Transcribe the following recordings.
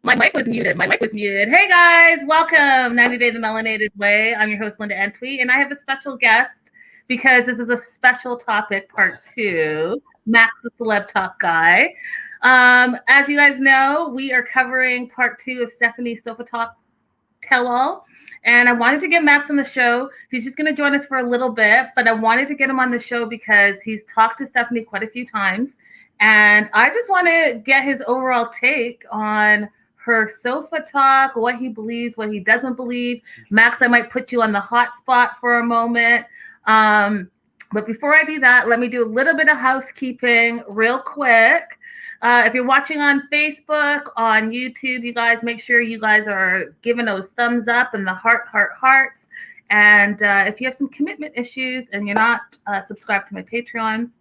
My mic was muted. Hey guys, welcome. 90 Day the Melanated Way. I'm your host, Ep20, and I have a special guest because this is a special topic, part 2. Max the Celeb Talk Guy. As you guys know, we are covering part 2 of Stephanie's Sofa Talk Tell-All. And I wanted to get Max on the show. He's just going to join us for a little bit, but I wanted to get him on the show because he's talked to Stephanie quite a few times. And I just want to get his overall take on her sofa talk, what he believes, what he doesn't believe. Max, I might put you on the hot spot for a moment. But before I do that, let me do a little bit of housekeeping real quick. If you're watching on Facebook, on YouTube, you guys make sure you guys are giving those thumbs up and the hearts. And if you have some commitment issues and you're not subscribed to my Patreon,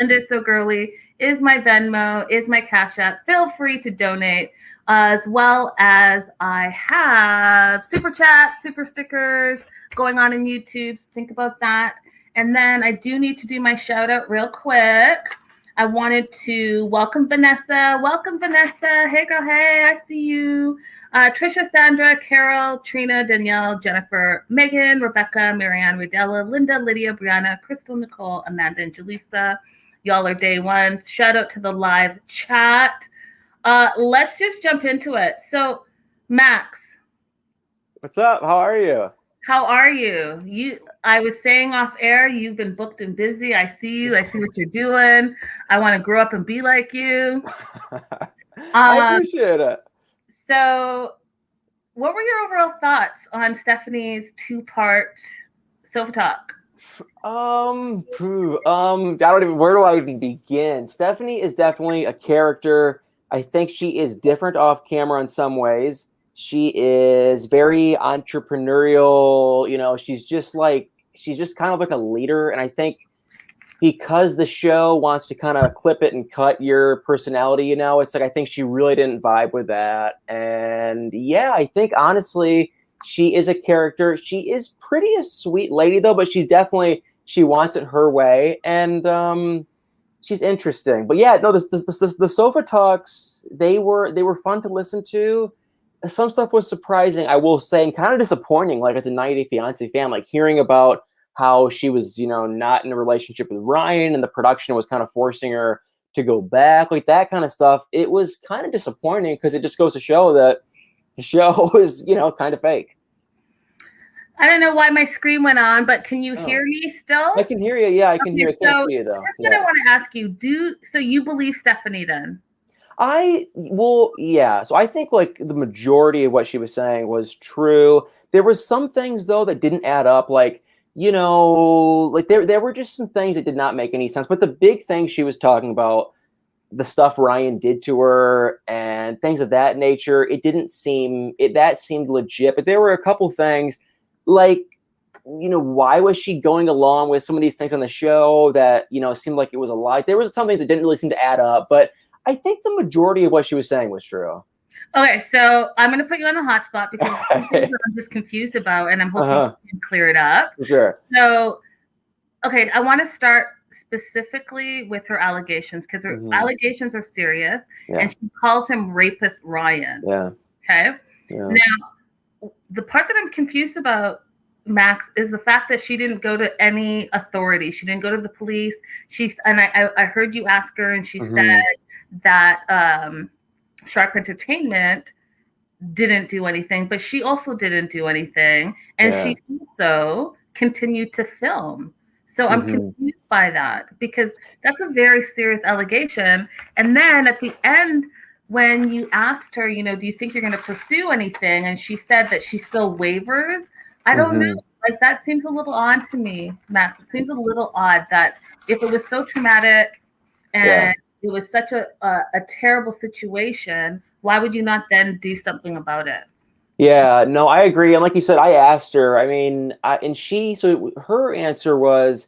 lindaissogirlie is my Venmo, is my Cashapp. Feel free to donate. As well as I have super chats, super stickers going on in YouTube. So think about that. And then I do need to do my shout out real quick. I wanted to welcome Vanessa. Welcome, Vanessa. Hey, girl. Hey, I see you. Trisha, Sandra, Carol, Trina, Danielle, Jennifer, Megan, Rebecca, Marianne, Radella, Linda, Lydia, Brianna, Crystal, Nicole, Amanda, and Jaleesa. Y'all are day ones. Shout out to the live chat. Let's just jump into it. So, Max. What's up? How are you? How are you? I was saying off air, you've been booked and busy. I see you. I see what you're doing. I want to grow up and be like you. I appreciate it. So, what were your overall thoughts on Stephanie's 2-part sofa talk? I don't even, where do I even begin? Stephanie is definitely a character. I think she is different off camera in some ways. She is very entrepreneurial. You know, she's just kind of like a leader. And I think because the show wants to kind of clip it and cut your personality, you know, it's like, I think she really didn't vibe with that. And yeah, I think honestly, she is a character. She is pretty a sweet lady though, but she wants it her way. And, she's interesting, but yeah, no, the sofa talks, they were fun to listen to. Some stuff was surprising, I will say, and kind of disappointing. Like as a 90 Day Fiance fan, like hearing about how she was, you know, not in a relationship with Ryan, and the production was kind of forcing her to go back, like that kind of stuff. It was kind of disappointing because it just goes to show that the show is, you know, kind of fake. I don't know why my screen went on, but can you hear me still? I can hear you. Yeah, I can hear you. I can't see you though. That's what I want to ask you. So you believe Stephanie then? So I think like the majority of what she was saying was true. There was some things though that didn't add up. Like, you know, like there were just some things that did not make any sense. But the big thing she was talking about, the stuff Ryan did to her and things of that nature, that seemed legit. But there were a couple things like, you know, why was she going along with some of these things on the show that, you know, seemed like it was a lie? There was some things that didn't really seem to add up, but I think the majority of what she was saying was true. Okay, so I'm going to put you on a hot spot because I'm just confused about, and I'm hoping you can clear it up. Sure. So, okay, I want to start specifically with her allegations because her allegations are serious, and she calls him rapist Ryan. Yeah. Okay. Yeah. Now, the part that I'm confused about, Max, is the fact that she didn't go to any authority. She didn't go to the police. I heard you ask her, and she said that Sharp Entertainment didn't do anything, but she also didn't do anything, and she also continued to film. So I'm confused by that because that's a very serious allegation. And then at the end, when you asked her, you know, do you think you're going to pursue anything? And she said that she still wavers. I don't know. Like that seems a little odd to me, Max. It seems a little odd that if it was so traumatic and it was such a terrible situation, why would you not then do something about it? Yeah, no, I agree. And like you said, I asked her, I mean, so her answer was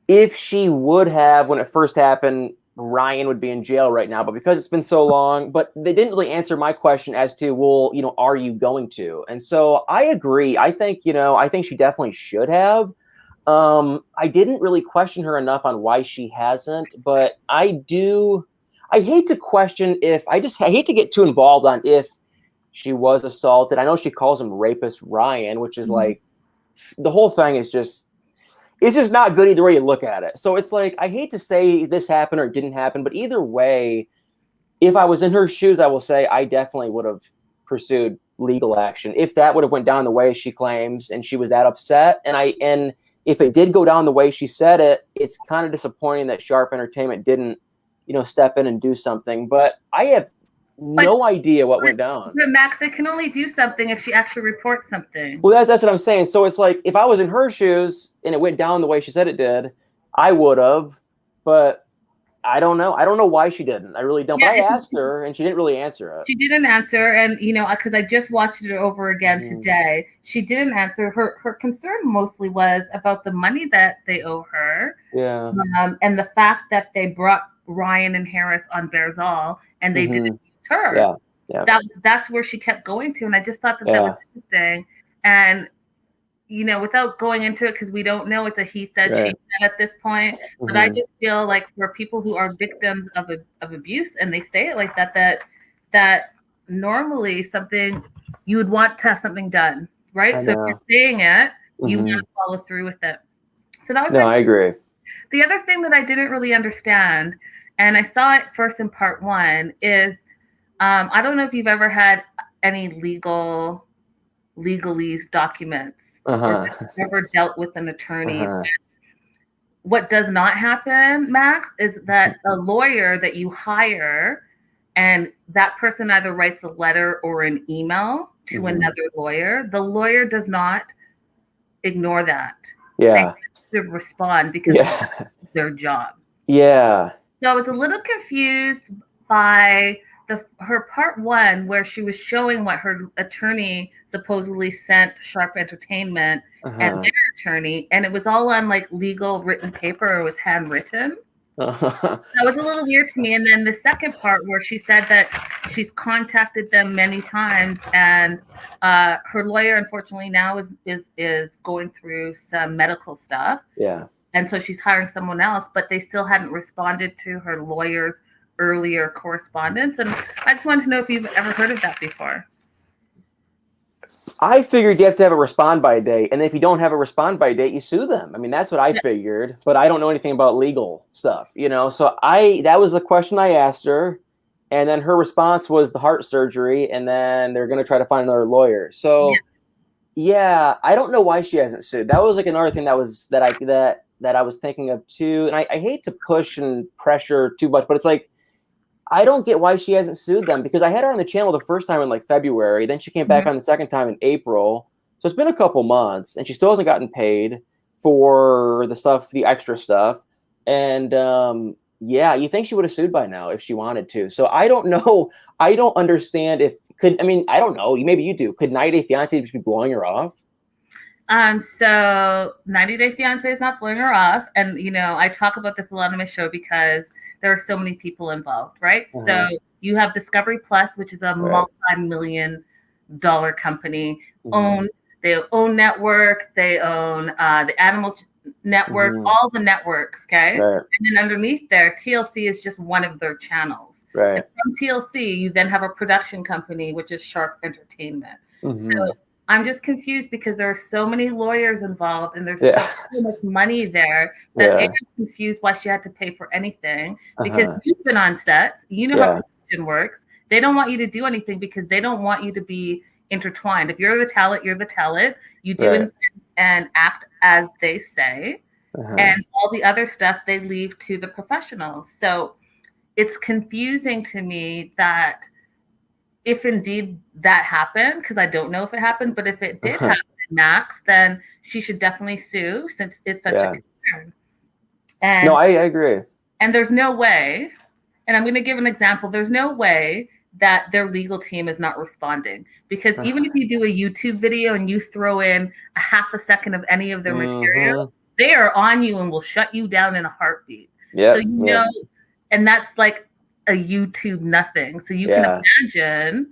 if she would have, when it first happened, Ryan would be in jail right now, but because it's been so long, but they didn't really answer my question as to, well, you know, are you going to? And so I agree. I think she definitely should have. I didn't really question her enough on why she hasn't, but I I hate to question I hate to get too involved on if she was assaulted. I know she calls him rapist Ryan, which is like, the whole thing is just, it's just not good either way you look at it. So it's like, I hate to say this happened or it didn't happen, but either way, if I was in her shoes, I will say I definitely would have pursued legal action if that would have went down the way she claims and she was that upset. And if it did go down the way she said it, it's kind of disappointing that Sharp Entertainment didn't, step in and do something. But I have no idea what went down. But Max, they can only do something if she actually reports something. Well, that's what I'm saying. So it's like, if I was in her shoes and it went down the way she said it did, I would have. But I don't know. I don't know why she didn't. I really don't. Yeah, but I asked her, and she didn't really answer it. She didn't answer, and because I just watched it over again today. She didn't answer. Her concern mostly was about the money that they owe her. Yeah. And the fact that they brought Ryan and Harris on Bearzall, and they didn't use her. Yeah. Yeah. That's where she kept going to, and I just thought that was interesting. And without going into it, because we don't know, it's a he said, she said at this point. But I just feel like for people who are victims of abuse, and they say it like that normally something you would want to have something done, right? So if you're saying it, you want to follow through with it. So that was I agree. The other thing that I didn't really understand, and I saw it first in part 1, is I don't know if you've ever had any legalese documents. Or ever dealt with an attorney. What does not happen, Max, is that a lawyer that you hire, and that person either writes a letter or an email to another lawyer, the lawyer does not ignore that. Yeah. They have to respond because it's their job. Yeah. So I was a little confused by her part 1, where she was showing what her attorney supposedly sent Sharp Entertainment and their attorney, and it was all on like legal written paper. It was handwritten. That was a little weird to me. And then the second part, where she said that she's contacted them many times, and her lawyer, unfortunately, now is going through some medical stuff. Yeah. And so she's hiring someone else, but they still hadn't responded to her lawyer's earlier correspondence. And I just wanted to know if you've ever heard of that before. I figured you have to have a respond by date, and if you don't have a respond by date, you sue them. I mean, that's what I figured, but I don't know anything about legal stuff, So that was the question I asked her, and then her response was the heart surgery, and then they're going to try to find another lawyer. So I don't know why she hasn't sued. That was like another thing that I was thinking of too. And I hate to push and pressure too much, but it's like, I don't get why she hasn't sued them, because I had her on the channel the first time in like February. Then she came back on the second time in April. So it's been a couple months, and she still hasn't gotten paid for the extra stuff. And you think she would have sued by now if she wanted to. So I don't know. I don't understand I don't know. Maybe you do. Could 90 Day Fiancé just be blowing her off? So 90 Day Fiancé is not blowing her off. And, I talk about this a lot on my show because there are so many people involved, right? So you have Discovery Plus, which is a multi-million-dollar company. They own network. They own the Animal Network, all the networks, okay? And then underneath there, TLC is just one of their channels. And from TLC, you then have a production company, which is Sharp Entertainment. So I'm just confused because there are so many lawyers involved, and there's so much money there that I'm confused why she had to pay for anything, because you've been on sets, how production works. They don't want you to do anything because they don't want you to be intertwined. If you're the talent, you're the talent. You do and act as they say, and all the other stuff they leave to the professionals. So it's confusing to me that if indeed that happened, because I don't know if it happened, but if it did happen, Max, then she should definitely sue, since it's such a concern. And no, I agree. And there's no way, and I'm going to give an example, there's no way that their legal team is not responding, because even if you do a YouTube video and you throw in a half a second of any of their material, they are on you and will shut you down in a heartbeat. So and that's like a YouTube nothing. So you can imagine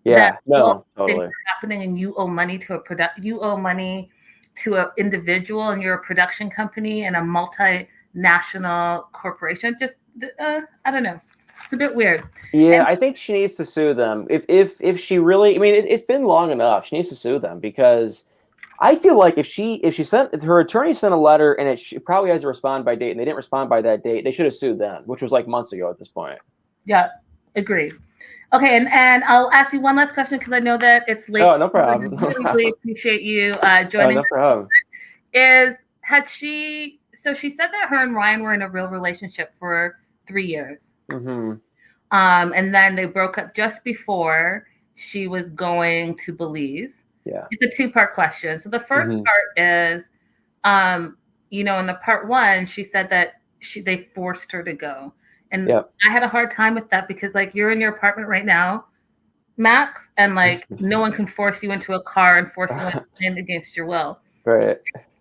that things are happening, and you owe money to an individual, and you're a production company and a multinational corporation. I don't know. It's a bit weird. Yeah, And I think she needs to sue them. If she really, I mean, it's been long enough. She needs to sue them because I feel like if her attorney sent a letter and she probably has to respond by date and they didn't respond by that date, they should have sued them, which was like months ago at this point. yeah, agreed. Okay, and I'll ask you one last question because I know that it's late. Oh, no problem. I really, really appreciate you Oh, joining. no problem. So she said that her and Ryan were in a real relationship for 3 years. Mm-hmm. And then they broke up just before she was going to Belize. Yeah. It's a two-part question. So the first part is, in the part one, she said that they forced her to go. And I had a hard time with that because like you're in your apartment right now, Max, and like no one can force you into a car and force you in against your will. Right.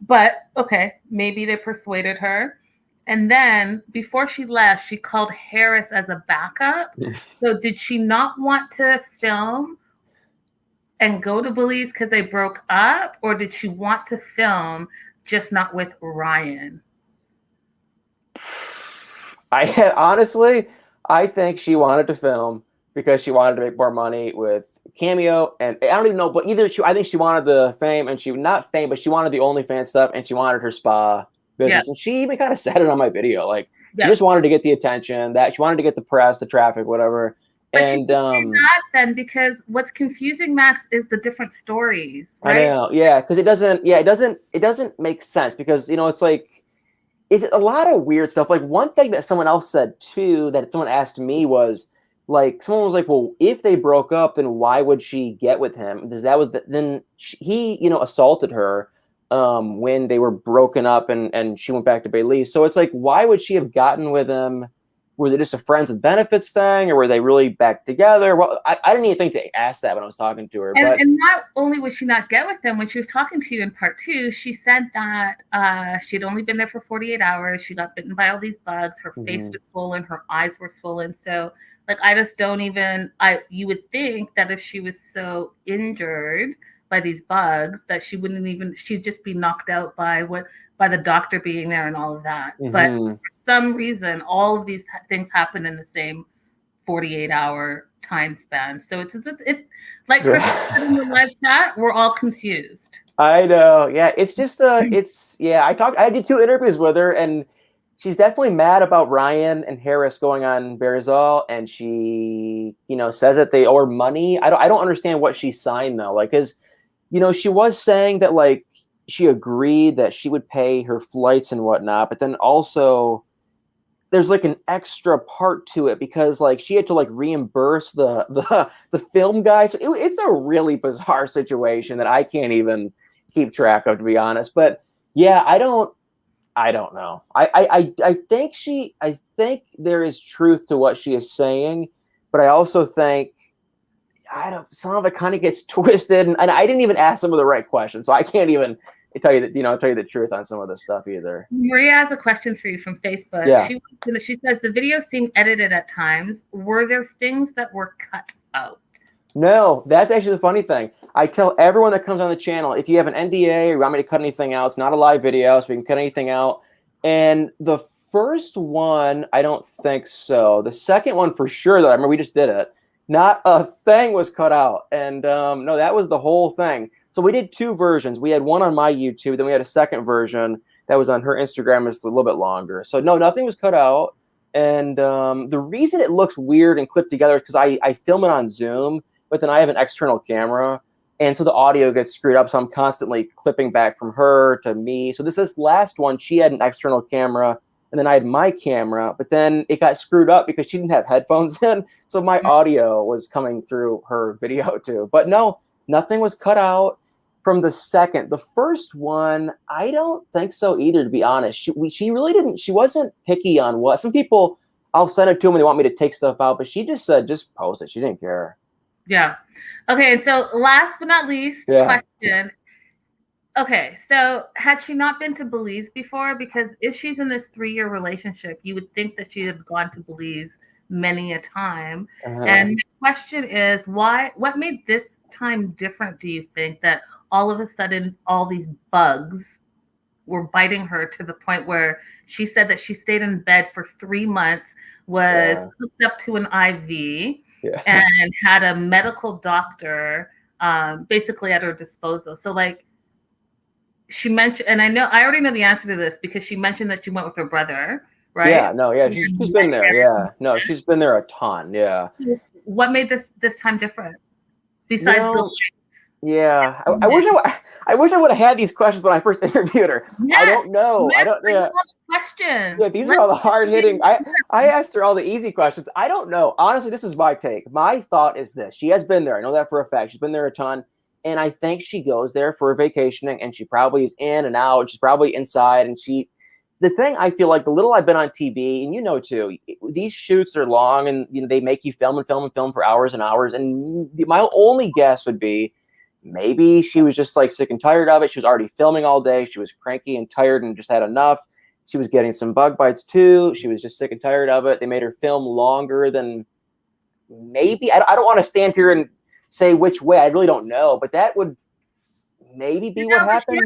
But okay, maybe they persuaded her. And then before she left, she called Harris as a backup. So did she not want to film and go to Belize because they broke up? Or did she want to film, just not with Ryan? Honestly, I think she wanted to film because she wanted to make more money with Cameo, and I don't even know, but I think she wanted the fame, and not fame, but she wanted the OnlyFans stuff, and she wanted her spa business, and she even kind of said it on my video, like she just wanted to get the attention, that she wanted to get the press, the traffic, whatever. But and not then, because what's confusing, Max, is the different stories, right? I know, yeah, because it doesn't make sense because it's like. It's a lot of weird stuff. Like one thing that someone else said too, that someone asked me was like, someone was like, well, if they broke up, then why would she get with him? Because he assaulted her when they were broken up and she went back to Belize. So it's like, why would she have gotten with him? Was it just a friends with benefits thing, or were they really back together? Well, I didn't even think to ask that when I was talking to her. And not only would she not get with him, when she was talking to you in part two, she said that she'd only been there for 48 hours. She got bitten by all these bugs. Her face was swollen. Her eyes were swollen. So, like, I just don't even. You would think that if she was so injured by these bugs, that she wouldn't even. She'd just be knocked out by the doctor being there and all of that. But for some reason, all of these things happen in the same 48-hour time span. So it's like Chris said in the live chat, we're all confused. I know. Yeah, it's just I did 2 interviews with her, and she's definitely mad about Ryan and Harris going on Barzal, and she says that they owe her money. I don't understand what she signed though, like, because she was saying that like she agreed that she would pay her flights and whatnot, but then also there's like an extra part to it because like she had to like reimburse the film guys. It's a really bizarre situation that I can't even keep track of, to be honest. But yeah, I don't know. I think there is truth to what she is saying, but I also think some of it kind of gets twisted, and I didn't even ask some of the right questions, so I can't even tell you the truth on some of this stuff either. Maria has a question for you from Facebook. Yeah. She says the video seemed edited at times. Were there things that were cut out? No, that's actually the funny thing. I tell everyone that comes on the channel, if you have an NDA or you want me to cut anything out, it's not a live video, so we can cut anything out. And the first one, I don't think so. The second one for sure, though, I remember we just did it. Not a thing was cut out. And no, that was the whole thing. So we did 2 versions. We had one on my YouTube, then we had a second version that was on her Instagram. It's a little bit longer. So no, nothing was cut out. And the reason it looks weird and clipped together is because I film it on Zoom, but then I have an external camera. And so the audio gets screwed up. So I'm constantly clipping back from her to me. So this last one, she had an external camera, and then I had my camera, but then it got screwed up because she didn't have headphones in. So my audio was coming through her video too. But no, nothing was cut out from the second. The first one, I don't think so either, to be honest. She really didn't. She wasn't picky on what. Some people, I'll send it to them and they want me to take stuff out, but she just said, just post it. She didn't care. Yeah. Okay. And so last but not least, question. Okay. So had she not been to Belize before? Because if she's in this 3-year relationship, you would think that she had gone to Belize many a time. And the question is, what made this time different, do you think, that all of a sudden all these bugs were biting her to the point where she said that she stayed in bed for 3 months, was hooked up to an IV, and had a medical doctor basically at her disposal. So like she mentioned, and I already know the answer to this because she mentioned that she went with her brother, right? Yeah, no, yeah, she's been there. Yeah, no, she's been there a ton. Yeah. What made this time different? Besides the yeah, I wish I would have had these questions when I first interviewed her. Yes, I don't know. Yes, I don't. Yeah. Questions. Yeah, these are all the hard hitting. I asked her all the easy questions. I don't know. Honestly, this is my take. My thought is this: she has been there. I know that for a fact. She's been there a ton, and I think she goes there for vacationing, and she probably is in and out. She's probably inside, and she. The thing I feel like the little I've been on TV, and you know too, these shoots are long, and they make you film and film and film for hours and hours. And my only guess would be, maybe she was just like sick and tired of it. She was already filming all day. She was cranky and tired and just had enough. She was getting some bug bites too. She was just sick and tired of it. They made her film longer than maybe. I don't want to stand here and say which way. I really don't know, but that would maybe be what happened.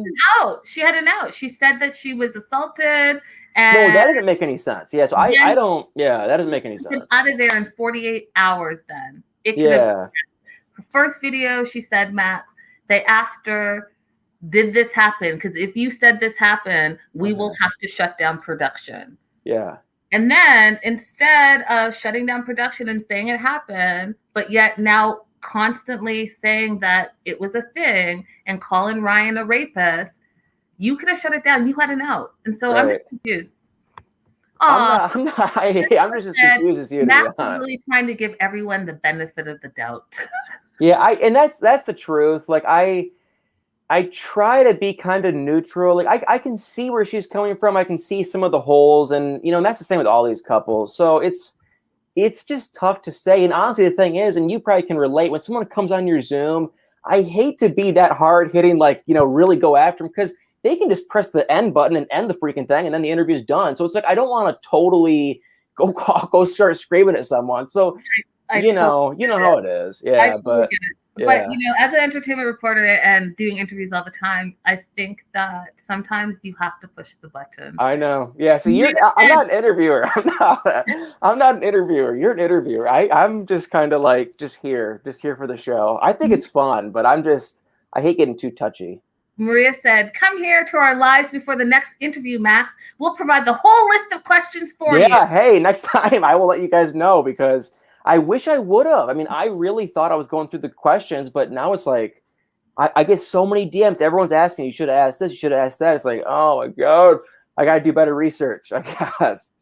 She had an out. She said that she was assaulted. And no, that doesn't make any sense. Yeah, so I don't. Yeah, that doesn't make any sense. Out of there in 48 hours. Then yeah. Her first video, she said, Max, they asked her, did this happen? Because if you said this happened, we will have to shut down production. Yeah. And then instead of shutting down production and saying it happened, but yet now constantly saying that it was a thing and calling Ryan a rapist, you could have shut it down. You had an out. And so I'm just confused. I'm just as confused as you. Max is really trying to give everyone the benefit of the doubt. Yeah, and that's the truth. Like I try to be kind of neutral. Like I can see where she's coming from. I can see some of the holes, and and that's the same with all these couples. So it's just tough to say. And honestly, the thing is, and you probably can relate, when someone comes on your Zoom, I hate to be that hard hitting, like, really go after them, because they can just press the end button and end the freaking thing, and then the interview's done. So it's like, I don't want to totally go start screaming at someone. So you know how it is. Yeah, but as an entertainment reporter and doing interviews all the time, I think that sometimes you have to push the button. I know. Yeah. So I'm not an interviewer. I'm not an interviewer. You're an interviewer. I'm just kind of like just here for the show. I think it's fun, but I hate getting too touchy. Maria said, "Come here to our lives before the next interview, Max. We'll provide the whole list of questions for you." Yeah. Hey, next time I will let you guys know, because I wish I would have. I mean, I really thought I was going through the questions, but now it's like, I get so many DMs. Everyone's asking, you should have asked this, you should have asked that. It's like, oh my God, I got to do better research, I guess.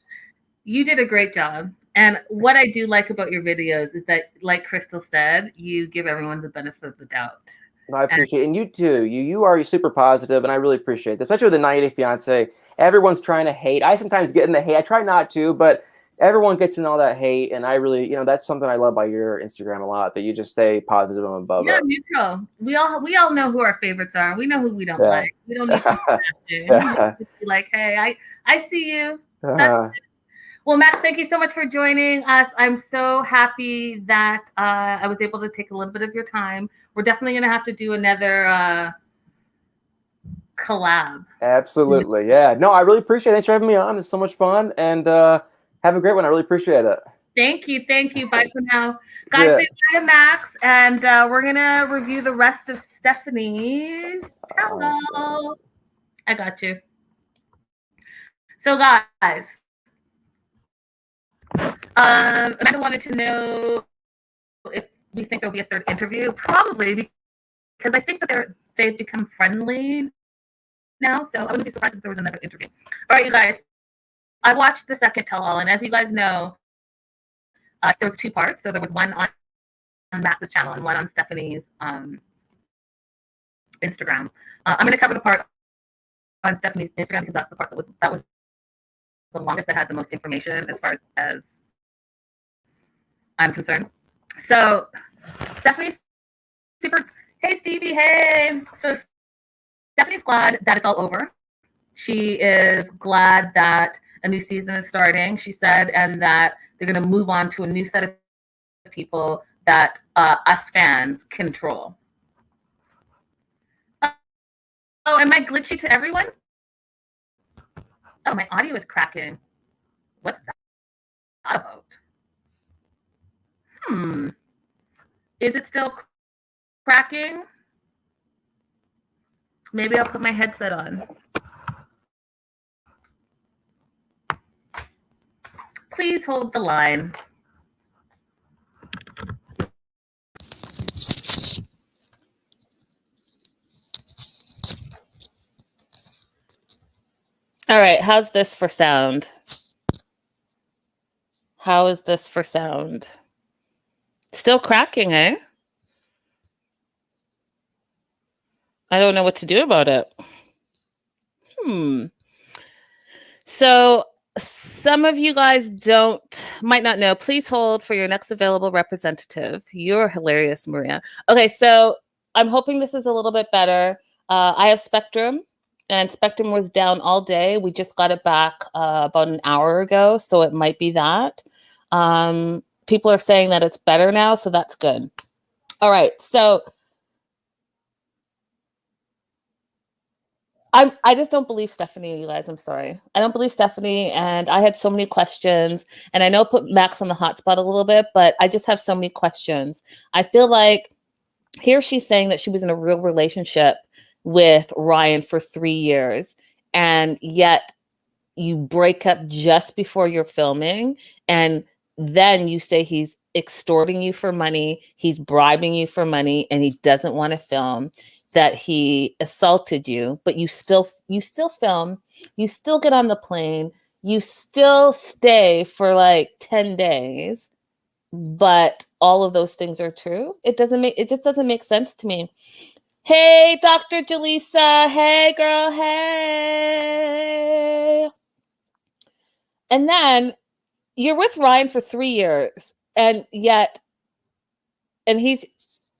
You did a great job. And what I do like about your videos is that, like Crystal said, you give everyone the benefit of the doubt. No, I appreciate it. And you too. You are super positive, and I really appreciate that, especially with the 90 Day Fiance. Everyone's trying to hate. I sometimes get in the hate. I try not to, but everyone gets in all that hate, and I really, that's something I love by your Instagram a lot, that you just stay positive and above it. Neutral. We all know who our favorites are. We know who we don't like. We don't need to be like, hey, I see you. Well, Max, thank you so much for joining us. I'm so happy that I was able to take a little bit of your time. We're definitely going to have to do another collab. Absolutely. Yeah. No, I really appreciate it. Thanks for having me on. It's so much fun. And have a great one. I really appreciate it. Thank you. Bye for now. Guys, say bye to Max, and we're going to review the rest of Stephanie's. Hello. I got you. So, guys, Amanda wanted to know if we think there'll be a third interview. Probably, because I think that they've become friendly now. So I wouldn't be surprised if there was another interview. All right, you guys. I watched the second tell-all, and as you guys know, there was 2 parts. So there was one on Max's channel and one on Stephanie's Instagram. I'm going to cover the part on Stephanie's Instagram because that's the part that was the longest, that had the most information as far as I'm concerned. So Stephanie's hey Stevie, hey. So Stephanie's glad that it's all over. She is glad that a new season is starting, she said, and that they're going to move on to a new set of people that us fans control. Oh, am I glitchy to everyone? Oh, my audio is cracking. What's that about? Is it still cracking? Maybe I'll put my headset on. Please hold the line. All right, how's this for sound? How is this for sound? Still cracking, eh? I don't know what to do about it. So some of you guys might not know. Please hold for your next available representative. You're hilarious, Maria. Okay, so I'm hoping this is a little bit better. I have Spectrum, and Spectrum was down all day. We just got it back about an hour ago, so it might be that. People are saying that it's better now, so that's good. All right, so I just don't believe Stephanie, you guys. I'm sorry. I don't believe Stephanie, and I had so many questions, and I know I put Max on the hot spot a little bit, but I just have so many questions. I feel like here she's saying that she was in a real relationship with Ryan for 3 years, and yet you break up just before you're filming, and then you say he's extorting you for money, he's bribing you for money, and he doesn't want to film, that he assaulted you, but you still film, you still get on the plane, you still stay for like 10 days, but all of those things are true. It just doesn't make sense to me. Hey, Dr. Jaleesa. Hey, girl. Hey. And then you're with Ryan for 3 years, and he's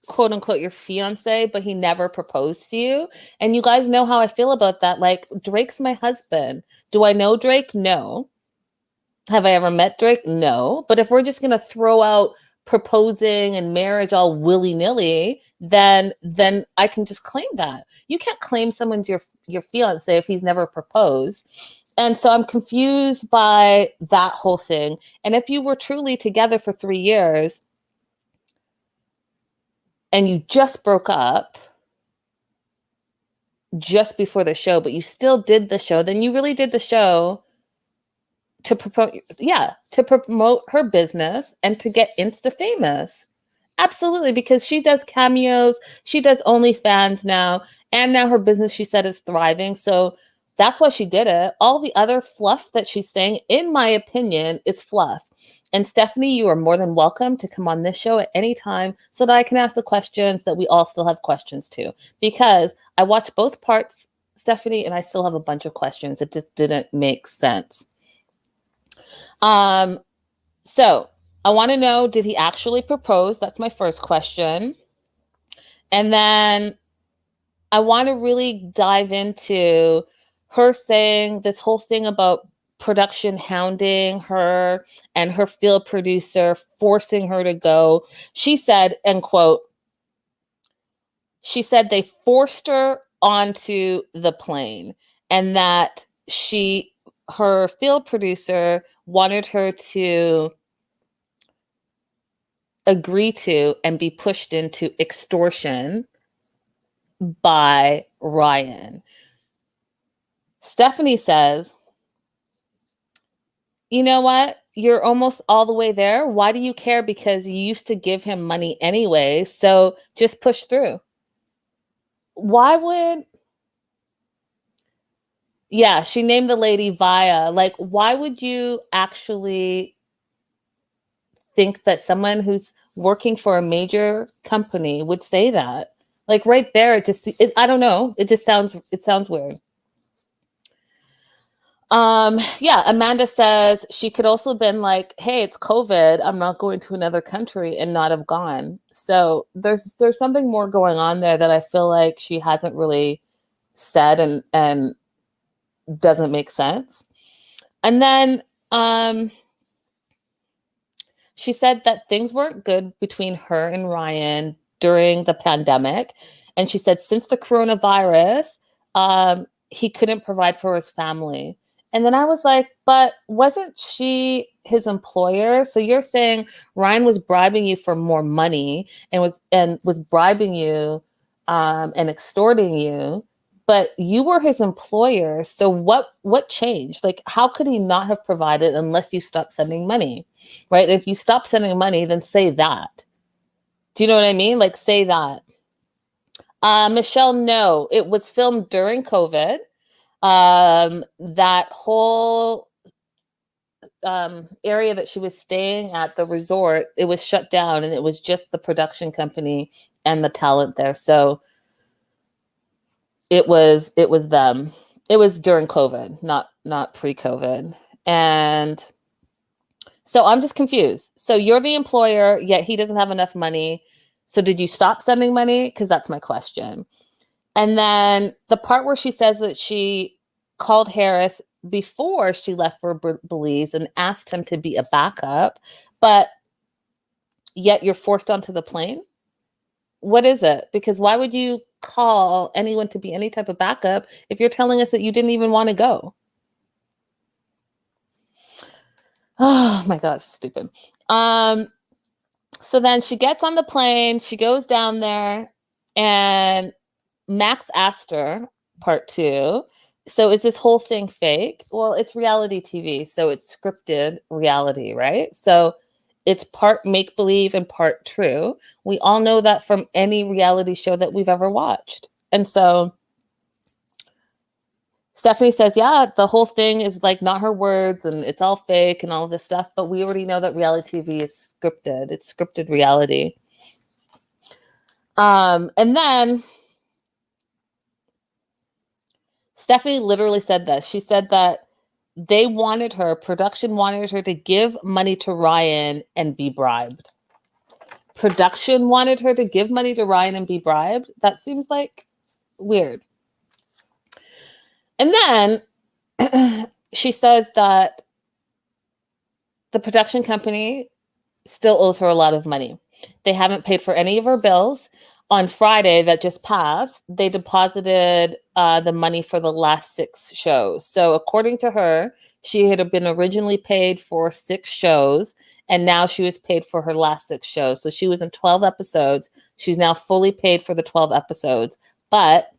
quote unquote your fiance, but he never proposed to you. And you guys know how I feel about that. Like, Drake's my husband. Do I know Drake? No. Have I ever met Drake? No. But if we're just going to throw out proposing and marriage all willy-nilly, then I can just claim that. You can't claim someone's your fiance if he's never proposed. And so I'm confused by that whole thing. And if you were truly together for 3 years and you just broke up just before the show, but you still did the show, then you really did the show to promote her business and to get Insta famous. Absolutely, because she does cameos, she does OnlyFans now, and now her business, she said, is thriving. So that's why she did it. All the other fluff that she's saying, in my opinion, is fluff. And Stephanie, you are more than welcome to come on this show at any time so that I can ask the questions that we all still have questions to. Because I watched both parts, Stephanie, and I still have a bunch of questions. It just didn't make sense. So I want to know, did he actually propose? That's my first question. And then I want to really dive into her saying this whole thing about production hounding her and her field producer forcing her to go. She said, end quote, she said they forced her onto the plane, and that her field producer wanted her to agree to and be pushed into extortion by Ryan. Stephanie says, you know what? You're almost all the way there. Why do you care? Because you used to give him money anyway. So just push through. She named the lady Via. Like, why would you actually think that someone who's working for a major company would say that? Like, right there, I don't know. It sounds weird. Amanda says she could also have been like, hey, it's COVID, I'm not going to another country, and not have gone. So there's something more going on there that I feel like she hasn't really said and doesn't make sense. And then she said that things weren't good between her and Ryan during the pandemic. And she said since the coronavirus, he couldn't provide for his family. And then I was like, but wasn't she his employer? So you're saying Ryan was bribing you for more money and was bribing you and extorting you, but you were his employer. So what changed? Like, how could he not have provided unless you stopped sending money, right? If you stop sending money, then say that. Do you know what I mean? Like, say that. Michelle, no, it was filmed during COVID. That whole area that she was staying at, the resort, it was shut down, and it was just the production company and the talent there. So it was them. It was during COVID, not pre-COVID. And so I'm just confused. So you're the employer, yet he doesn't have enough money. So did you stop sending money? Because that's my question. And then the part where she says that she called Harris before she left for Belize and asked him to be a backup, but yet you're forced onto the plane. What is it? Because why would you call anyone to be any type of backup if you're telling us that you didn't even want to go? Oh my God, stupid. So then she gets on the plane, she goes down there, and Max asked her, part 2, so is this whole thing fake? Well, it's reality TV, so it's scripted reality, right? So it's part make-believe and part true. We all know that from any reality show that we've ever watched. And so Stephanie says, yeah, the whole thing is like not her words and it's all fake and all of this stuff, but we already know that reality TV is scripted. It's scripted reality. And then Stephanie literally said this. She said that production wanted her to give money to Ryan and be bribed. Production wanted her to give money to Ryan and be bribed? That seems like weird. And then she says that the production company still owes her a lot of money. They haven't paid for any of her bills. On Friday that just passed, they deposited the money for the last 6 shows. So according to her, she had been originally paid for 6 shows, and now she was paid for her last 6 shows. So she was in 12 episodes. She's now fully paid for the 12 episodes, but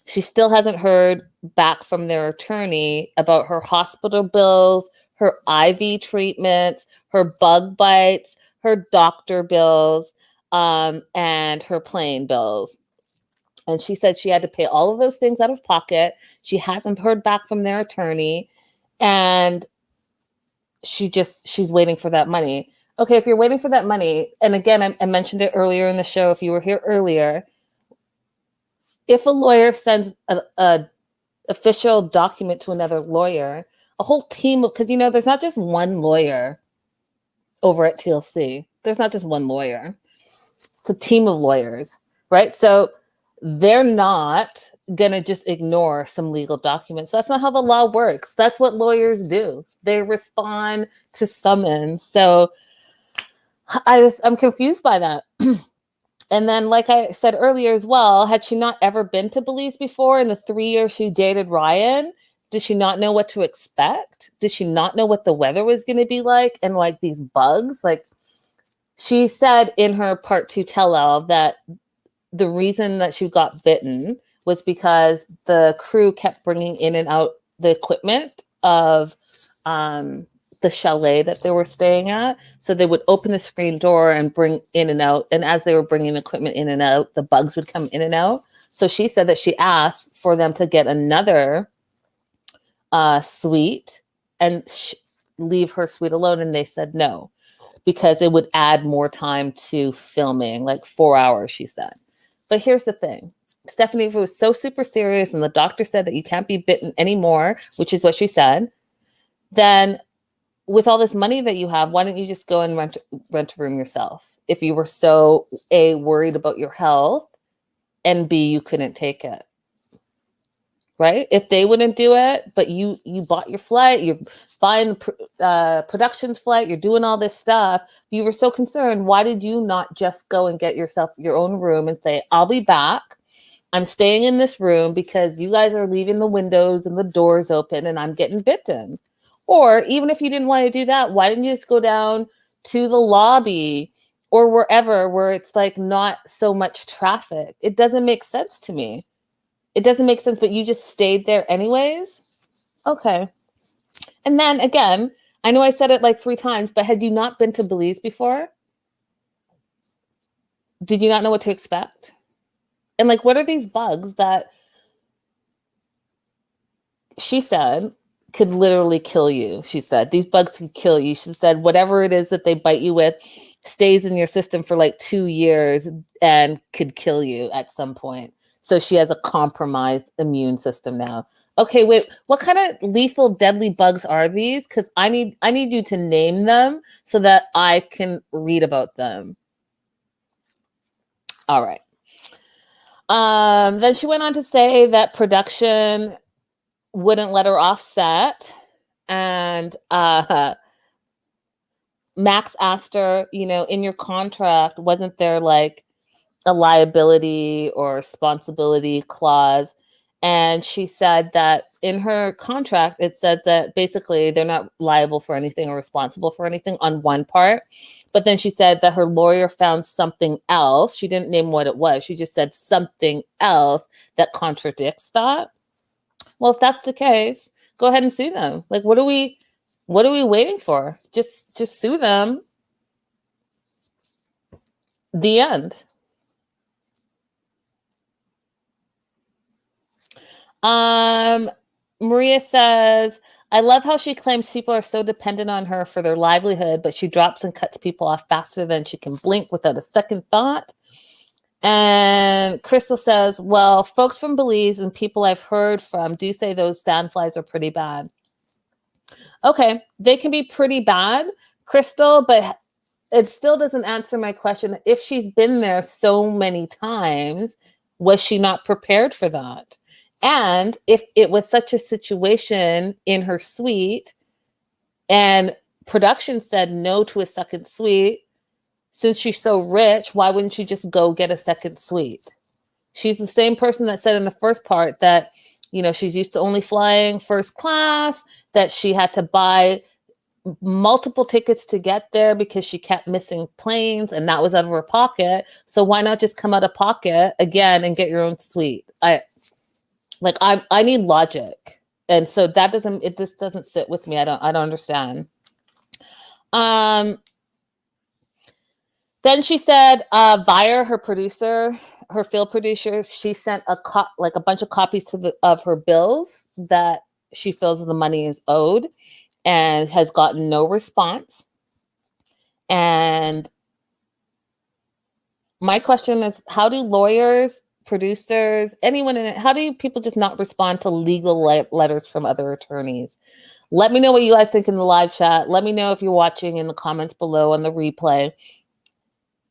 she still hasn't heard back from their attorney about her hospital bills, her IV treatments, her bug bites, her doctor bills, and her plane bills. And she said she had to pay all of those things out of pocket. She hasn't heard back from their attorney, and she's waiting for that money. Okay, if you're waiting for that money, and again, I mentioned it earlier in the show, if you were here earlier, if a lawyer sends a official document to another lawyer, a whole team of, because there's not just one lawyer over at TLC. There's not just one lawyer. It's a team of lawyers, right? So they're not going to just ignore some legal documents. That's not how the law works. That's what lawyers do. They respond to summons. So I'm confused by that. And then, like I said earlier as well, had she not ever been to Belize before in the 3 years she dated Ryan? Did she not know what to expect? Did she not know what the weather was going to be like? And like these bugs, like she said in her part 2 tell-all that the reason that she got bitten was because the crew kept bringing in and out the equipment of the chalet that they were staying at. So they would open the screen door and bring in and out. And as they were bringing equipment in and out, the bugs would come in and out. So she said that she asked for them to get another suite and leave her suite alone. And they said no, because it would add more time to filming, like 4 hours, she said. But here's the thing. Stephanie, if it was so super serious and the doctor said that you can't be bitten anymore, which is what she said, then with all this money that you have, why don't you just go and rent a room yourself? If you were so A, worried about your health, and B, you couldn't take it, right? If they wouldn't do it, but you bought your flight, you're buying the production flight, you're doing all this stuff, you were so concerned, why did you not just go and get yourself your own room and say, I'll be back, I'm staying in this room because you guys are leaving the windows and the doors open and I'm getting bitten. Or even if you didn't want to do that, why didn't you just go down to the lobby or wherever where it's like not so much traffic? It doesn't make sense to me. It doesn't make sense, but you just stayed there anyways? Okay. And then again, I know I said it like 3 times, but had you not been to Belize before? Did you not know what to expect? And like, what are these bugs that she said could literally kill you? She said, these bugs could kill you. She said, whatever it is that they bite you with stays in your system for like 2 years and could kill you at some point. So she has a compromised immune system now. Okay, wait, what kind of lethal, deadly bugs are these? Because I need you to name them so that I can read about them. All right. Then she went on to say that production wouldn't let her offset. And Max asked her, in your contract, wasn't there like a liability or responsibility clause? And she said that in her contract, it said that basically they're not liable for anything or responsible for anything on one part. But then she said that her lawyer found something else. She didn't name what it was. She just said something else that contradicts that. Well, if that's the case, go ahead and sue them. Like, what are we waiting for? Just sue them. The end. Maria says, I love how she claims people are so dependent on her for their livelihood, but she drops and cuts people off faster than she can blink without a second thought. And Crystal says, well, folks from Belize and people I've heard from do say those sandflies are pretty bad. Okay, they can be pretty bad, Crystal, but it still doesn't answer my question. If she's been there so many times, was she not prepared for that? And if it was such a situation in her suite and production said no to a second suite, since she's so rich, why wouldn't she just go get a second suite? She's the same person that said in the first part that, she's used to only flying first class, that she had to buy multiple tickets to get there because she kept missing planes and that was out of her pocket. So why not just come out of pocket again and get your own suite? I need logic. And so it just doesn't sit with me. I don't understand. Then she said, via her producer, her field producer, she sent a bunch of copies of her bills that she feels the money is owed and has gotten no response. And my question is, how do lawyers, producers, anyone in it, how do people just not respond to legal letters from other attorneys? Let me know what you guys think in the live chat. Let me know if you're watching in the comments below on the replay.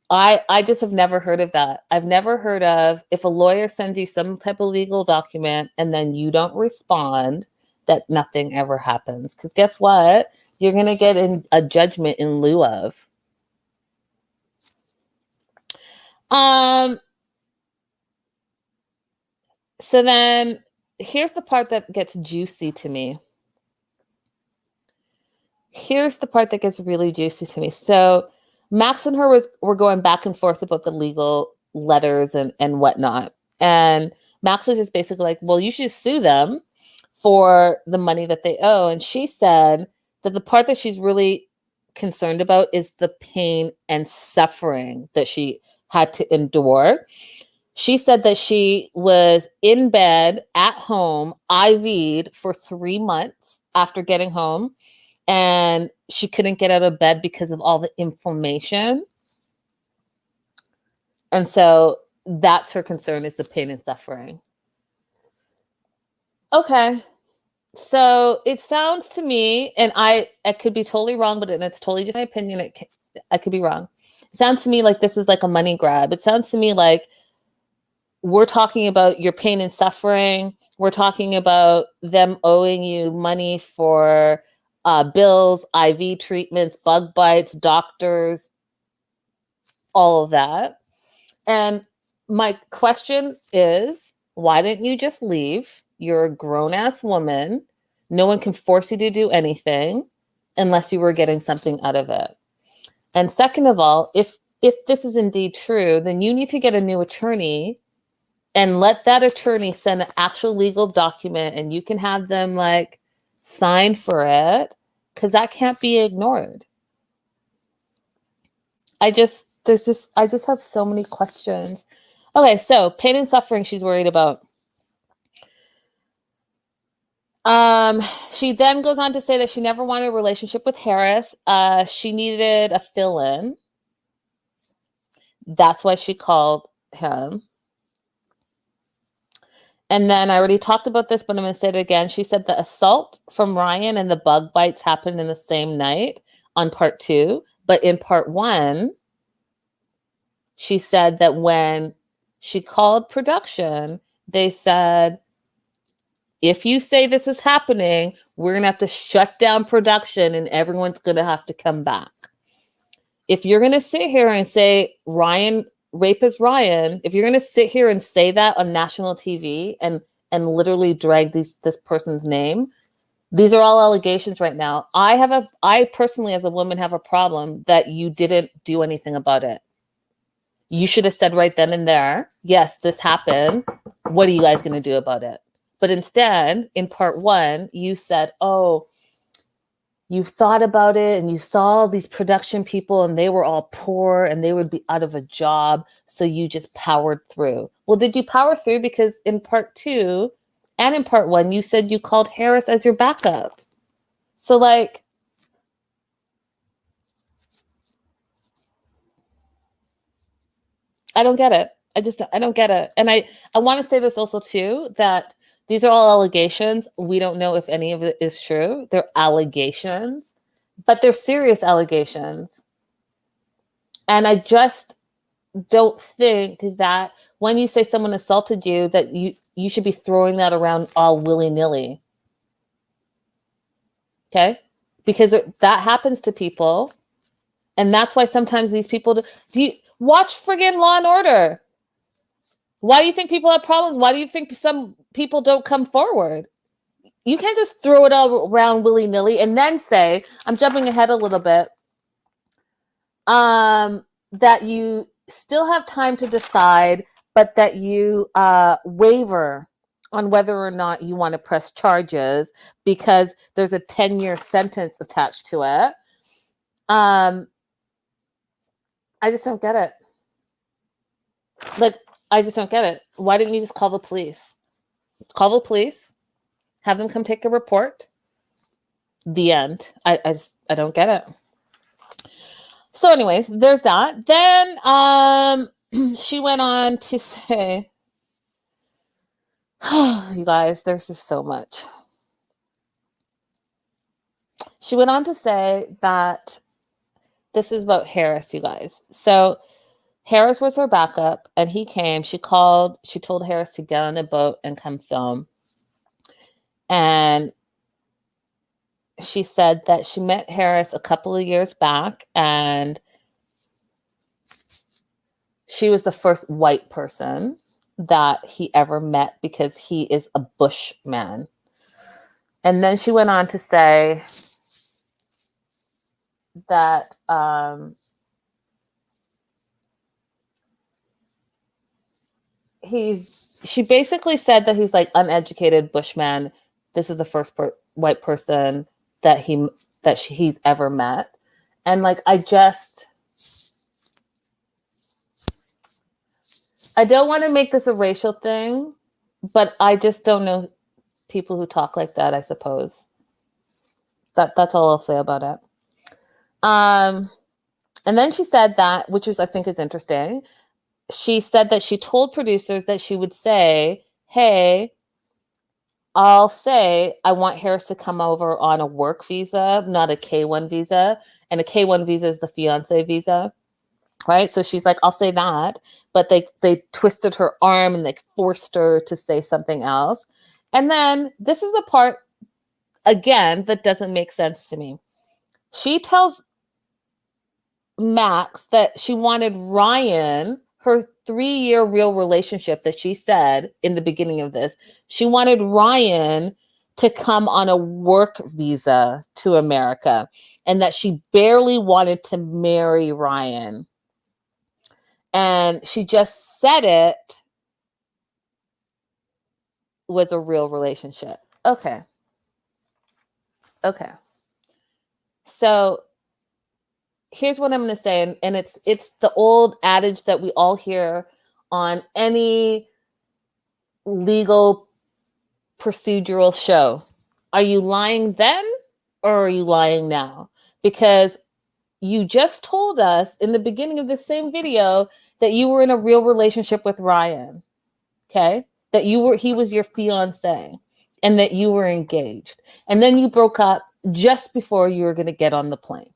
I just have never heard of that. I've never heard of if a lawyer sends you some type of legal document and then you don't respond, that nothing ever happens. Because guess what? You're going to get a judgment in lieu of. So then here's the part that gets juicy to me. Here's the part that gets really juicy to me. So Max and her were going back and forth about the legal letters and whatnot. And Max was just basically like, well, you should sue them for the money that they owe. And she said that the part that she's really concerned about is the pain and suffering that she had to endure. She said that she was in bed at home, IV'd for 3 months after getting home. And she couldn't get out of bed because of all the inflammation. And so that's her concern, is the pain and suffering. Okay. So it sounds to me, and I could be totally wrong, but it's totally just my opinion. I could be wrong. It sounds to me like this is like a money grab. It sounds to me like we're talking about your pain and suffering. We're talking about them owing you money for bills, IV treatments, bug bites, doctors, all of that. And my question is, why didn't you just leave? You're a grown-ass woman. No one can force you to do anything unless you were getting something out of it. And second of all, if this is indeed true, then you need to get a new attorney and let that attorney send an actual legal document, and you can have them like sign for it, because that can't be ignored. I just have so many questions. Okay, so pain and suffering she's worried about. She then goes on to say that she never wanted a relationship with Harris. She needed a fill-in. That's why she called him. And then I already talked about this, but I'm going to say it again. She said the assault from Ryan and the bug bites happened in the same night on part 2. But in part 1, she said that when she called production, they said, if you say this is happening, we're going to have to shut down production and everyone's going to have to come back. If you're going to sit here and say Ryan, rape is Ryan, if you're going to sit here and say that on national TV and literally drag this person's name, these are all allegations right now. I personally, as a woman, have a problem that you didn't do anything about it. You should have said right then and there, yes, this happened. What are you guys going to do about it? But instead, in part 1, you said, oh, you thought about it and you saw these production people and they were all poor and they would be out of a job. So you just powered through. Well, did you power through? Because in part 2 and in part 1, you said you called Harris as your backup. So like, I don't get it. I don't get it. And I want to say this also too, that these are all allegations. We don't know if any of it is true. They're allegations, but they're serious allegations. And I just don't think that when you say someone assaulted you, that you should be throwing that around all willy-nilly. Okay? Because that happens to people. And that's why sometimes these people do you watch friggin' Law and Order? Why do you think people have problems? Why do you think some people don't come forward? You can't just throw it all around willy-nilly and then say, I'm jumping ahead a little bit, that you still have time to decide, but that you waver on whether or not you want to press charges because there's a 10-year sentence attached to it. I just don't get it. Like, I just don't get it. Why didn't you just call the police? Call the police, have them come take a report. The end. I don't get it. So anyways, there's that. Then she went on to say, you guys, there's just so much. She went on to say that this is about Harris, you guys. So Harris was her backup and he came. She told Harris to get on a boat and come film. And she said that she met Harris a couple of years back and she was the first white person that he ever met because he is a bushman. And then she went on to say that she basically said that he's like uneducated bushman. This is the first white person that he's ever met. And like, I don't want to make this a racial thing, but I just don't know people who talk like that, I suppose. That's all I'll say about it. And then she said that, which I think is interesting. She said that she told producers that she would say, hey, I'll say I want Harris to come over on a work visa, not a K1 visa. And a K1 visa is the fiance visa, right? So she's like, I'll say that. But they twisted her arm and they forced her to say something else. And then this is the part, again, that doesn't make sense to me. She tells Max that she wanted Ryan, her 3-year real relationship that she said in the beginning of this, she wanted Ryan to come on a work visa to America, and that she barely wanted to marry Ryan. And she just said it was a real relationship. Okay. So here's what I'm going to say, and it's the old adage that we all hear on any legal procedural show. Are you lying then, or are you lying now? Because you just told us in the beginning of this same video that you were in a real relationship with Ryan. Okay? That he was your fiance, and that you were engaged. And then you broke up just before you were going to get on the plane.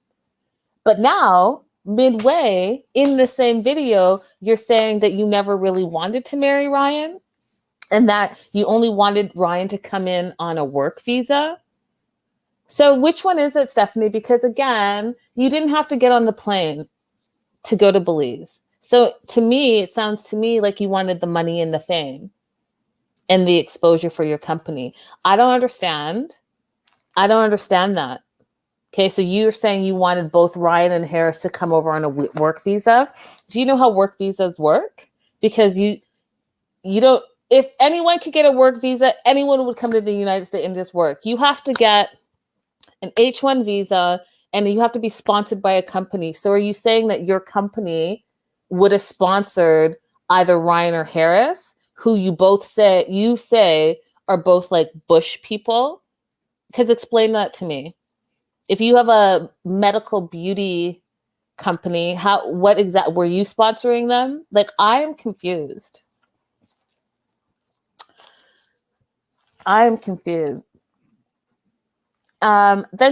But now, midway in the same video, you're saying that you never really wanted to marry Ryan, and that you only wanted Ryan to come in on a work visa. So which one is it, Stephanie? Because again, you didn't have to get on the plane to go to Belize. So to me, it sounds to me like you wanted the money and the fame and the exposure for your company. I don't understand that. Okay, so you're saying you wanted both Ryan and Harris to come over on a work visa. Do you know how work visas work? Because you don't, if anyone could get a work visa, anyone would come to the United States and just work. You have to get an H-1 visa, and you have to be sponsored by a company. So are you saying that your company would have sponsored either Ryan or Harris, who you say are both like Bush people? Because explain that to me. If you have a medical beauty company, what exactly were you sponsoring them? Like, I am confused. Then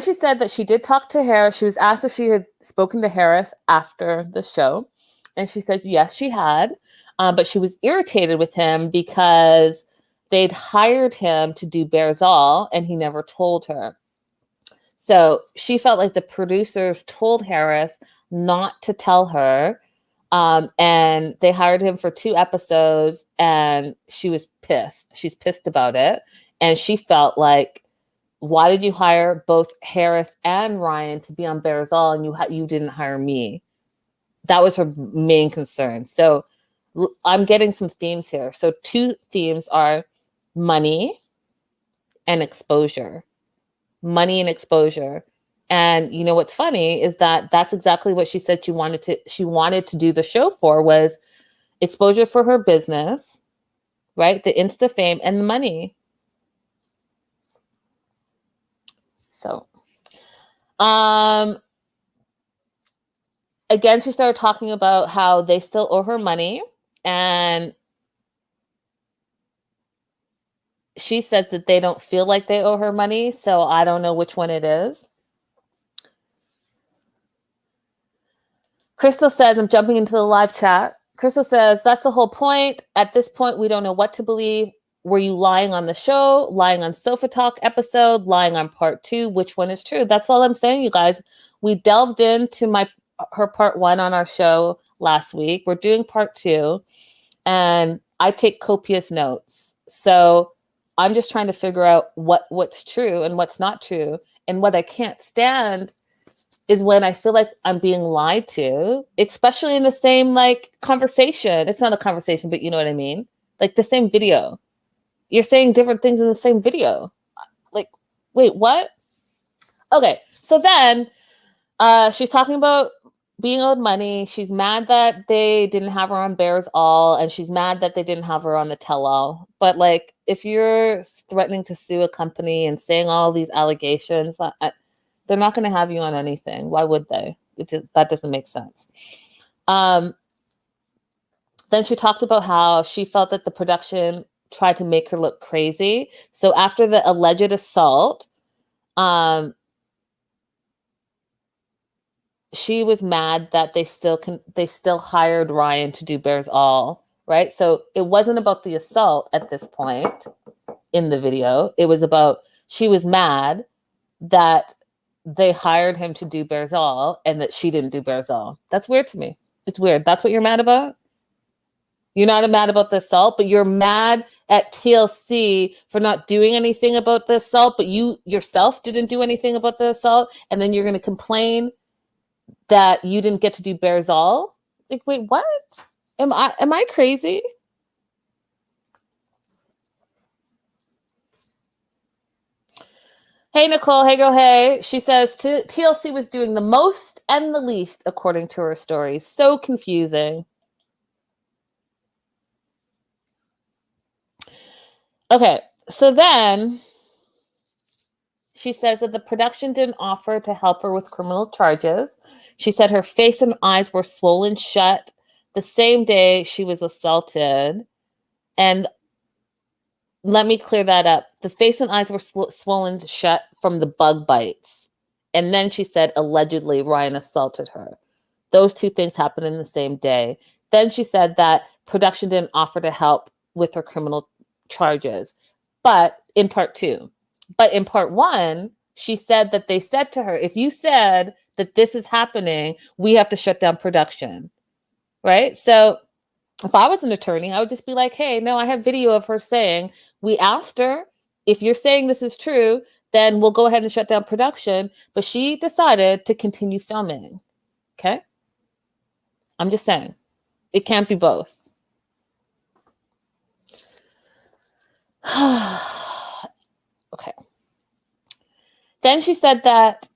she said that she did talk to Harris. She was asked if she had spoken to Harris after the show. And she said, yes, she had. But she was irritated with him because they'd hired him to do Bears All, and he never told her. So she felt like the producers told Harris not to tell her. And they hired him for 2 episodes, and she was pissed. She's pissed about it. And she felt like, why did you hire both Harris and Ryan to be on Bears All, and you didn't hire me? That was her main concern. So I'm getting some themes here. So 2 themes are money and exposure. Money and exposure. And you know what's funny is that that's exactly what she said she wanted to do the show for, was exposure for her business, right? The Insta fame and the money. So, again, she started talking about how they still owe her money, and she said that they don't feel like they owe her money, so I don't know which one it is. Crystal says, I'm jumping into the live chat. Crystal says, that's the whole point. At this point, we don't know what to believe. Were you lying on the show, lying on Sofa Talk episode, lying on part 2? Which one is true? That's all I'm saying, you guys. We delved into her part 1 on our show last week. We're doing part 2, and I take copious notes. So I'm just trying to figure out what's true and what's not true. And what I can't stand is when I feel like I'm being lied to, especially in the same conversation. It's not a conversation, but you know what I mean? Like the same video. You're saying different things in the same video. Like, wait, what? Okay, so then she's talking about being owed money. She's mad that they didn't have her on Bears All, and she's mad that they didn't have her on the Tell-All. But if you're threatening to sue a company and saying all these allegations, they're not going to have you on anything. Why would they? That doesn't make sense. Then she talked about how she felt that the production tried to make her look crazy. So after the alleged assault, she was mad that they still hired Ryan to do Bears All, right? So it wasn't about the assault at this point in the video. It was about, she was mad that they hired him to do Bears All and that she didn't do Bears All. That's weird to me. It's weird. That's what you're mad about? You're not mad about the assault, but you're mad at TLC for not doing anything about the assault, but you yourself didn't do anything about the assault, and then you're going to complain that you didn't get to do Bearzall? Like, wait, what? Am I crazy? Hey, Nicole. Hey, girl. Hey. She says TLC was doing the most and the least according to her stories. So confusing. Okay, so then she says that the production didn't offer to help her with criminal charges. She said her face and eyes were swollen shut the same day she was assaulted. And let me clear that up. The face and eyes were swollen shut from the bug bites. And then she said, allegedly, Ryan assaulted her. Those two things happened in the same day. Then she said that production didn't offer to help with her criminal charges. But in part 2. But in part 1, she said that they said to her, if you said that this is happening, we have to shut down production. Right? So if I was an attorney, I would just be like, hey, no, I have video of her saying, we asked her, if you're saying this is true, then we'll go ahead and shut down production. But she decided to continue filming. Okay? I'm just saying. It can't be both. Okay. Then she said that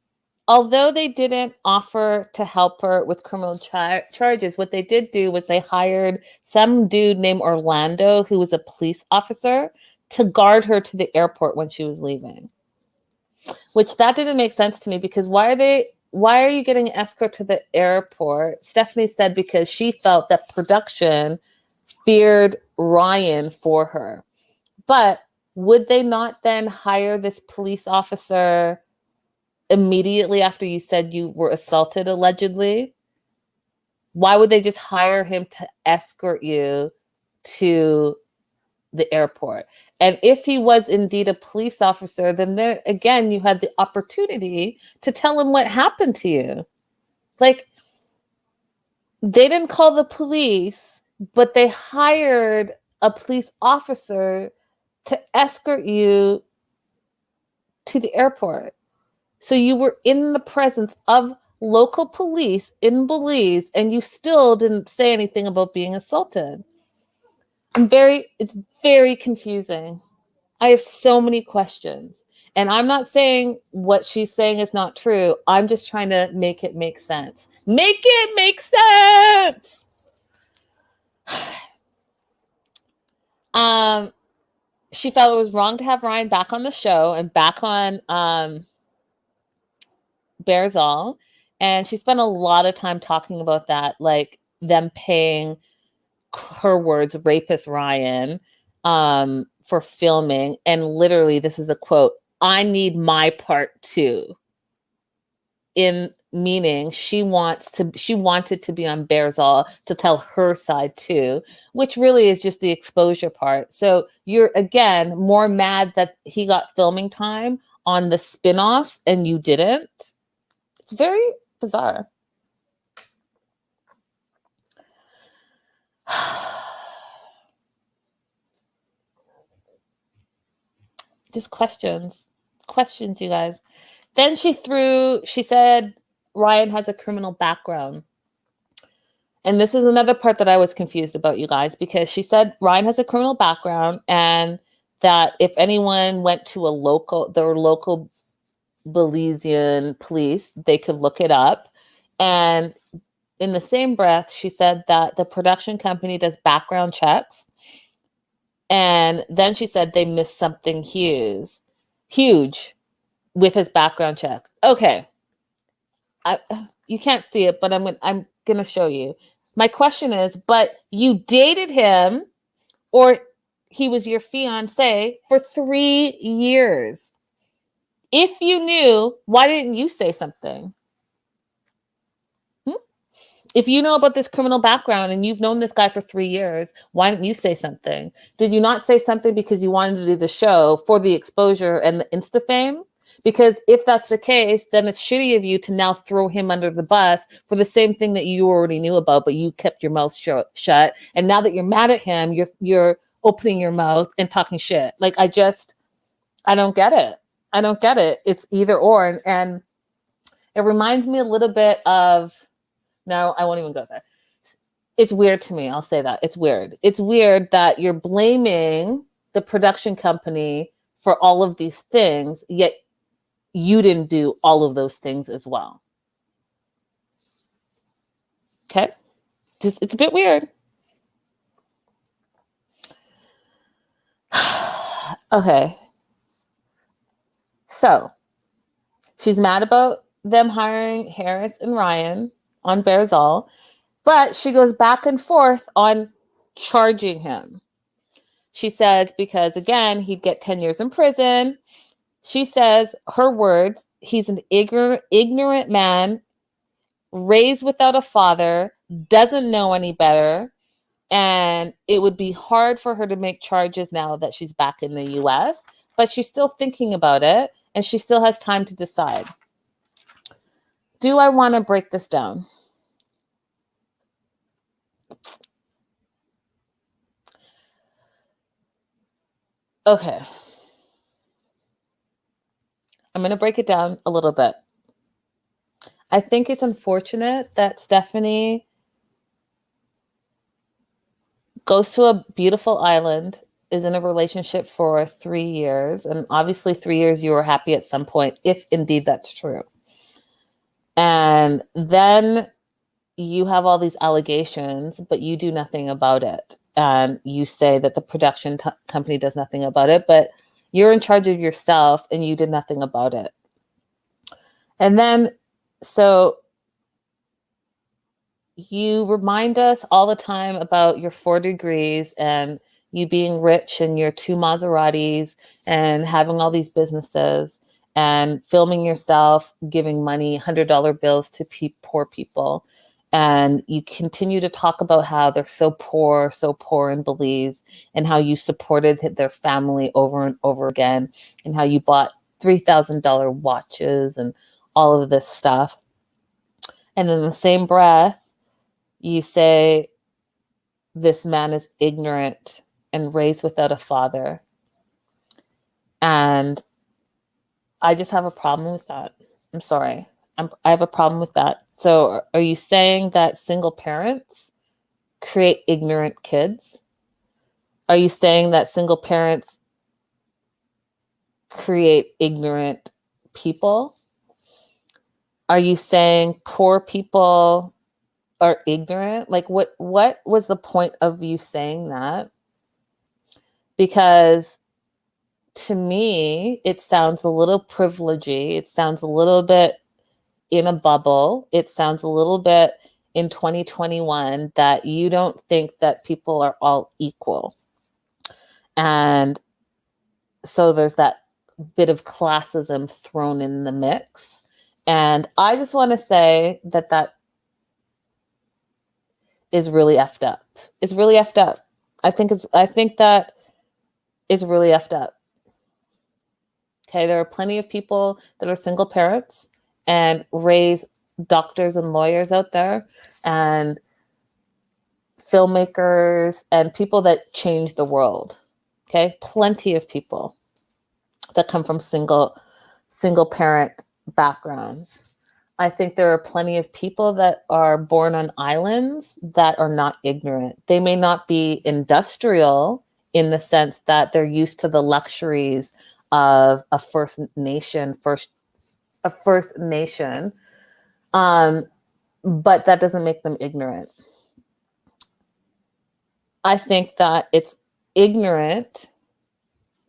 although they didn't offer to help her with criminal charges, what they did do was they hired some dude named Orlando, who was a police officer, to guard her to the airport when she was leaving. Which that didn't make sense to me, because why are you getting an escort to the airport? Stephanie said because she felt that production feared Ryan for her. But would they not then hire this police officer immediately after you said you were assaulted, allegedly? Why would they just hire him to escort you to the airport? And if he was indeed a police officer, then there again, you had the opportunity to tell him what happened to you. Like, they didn't call the police, but they hired a police officer to escort you to the airport. So you were in the presence of local police in Belize, and you still didn't say anything about being assaulted. It's very confusing. I have so many questions. And I'm not saying what she's saying is not true. I'm just trying to make it make sense. Make it make sense! She felt it was wrong to have Ryan back on the show and back on Bearzall. And she spent a lot of time talking about that, like them paying, her words, rapist Ryan for filming. And literally, this is a quote, I need my part too. In meaning she wanted to be on Bearzall to tell her side too, which really is just the exposure part. So you're again more mad that he got filming time on the spin-offs and you didn't. It's very bizarre. Just questions, you guys. Then she said Ryan has a criminal background. And this is another part that I was confused about, you guys, because she said Ryan has a criminal background and that if anyone went to their local Belizean police, they could look it up. And in the same breath, she said that the production company does background checks. And then she said they missed something huge with his background check. Okay. You can't see it, but I'm going to show you. My question is, but you dated him, or he was your fiance for 3 years. If you knew, why didn't you say something? If you know about this criminal background and you've known this guy for 3 years, why didn't you say something? Did you not say something because you wanted to do the show for the exposure and the Insta fame? Because if that's the case, then it's shitty of you to now throw him under the bus for the same thing that you already knew about, but you kept your mouth shut. And now that you're mad at him, you're opening your mouth and talking shit. Like, I don't get it. I don't get it. It's either or. And it reminds me a little bit of, no, I won't even go there. It's weird to me. I'll say that. It's weird. It's weird that you're blaming the production company for all of these things, yet you didn't do all of those things as well. Okay? It's a bit weird. Okay. So, she's mad about them hiring Harris and Ryan on Bearzall, but she goes back and forth on charging him. She says, because again, he'd get 10 years in prison. She says, her words, he's an ignorant man, raised without a father, doesn't know any better, and it would be hard for her to make charges now that she's back in the US, but she's still thinking about it, and she still has time to decide. Do I want to break this down? Okay. I'm going to break it down a little bit. I think it's unfortunate that Stephanie goes to a beautiful island, is in a relationship for 3 years, and obviously 3 years you were happy at some point, if indeed that's true. And then you have all these allegations, but you do nothing about it. And you say that the production company does nothing about it, but you're in charge of yourself and you did nothing about it. And then, so you remind us all the time about your 4 degrees and you being rich and your 2 Maseratis and having all these businesses and filming yourself, giving money, $100 bills to poor people. And you continue to talk about how they're so poor in Belize, and how you supported their family over and over again, and how you bought $3,000 watches and all of this stuff. And in the same breath, you say this man is ignorant and raised without a father. And I just have a problem with that. I'm sorry. I have a problem with that. So are you saying that single parents create ignorant kids? Are you saying that single parents create ignorant people? Are you saying poor people are ignorant? Like, what was the point of you saying that? Because to me, it sounds a little privilegey. It sounds a little bit in a bubble. It sounds a little bit in 2021 that you don't think that people are all equal. And so there's that bit of classism thrown in the mix. And I just want to say that that is really effed up. It's really effed up. I think that is really effed up. Okay, there are plenty of people that are single parents and raise doctors and lawyers out there, and filmmakers and people that change the world. Okay, plenty of people that come from single parent backgrounds. I think there are plenty of people that are born on islands that are not ignorant. They may not be industrial in the sense that they're used to the luxuries of a First Nation, but that doesn't make them ignorant. I think that it's ignorant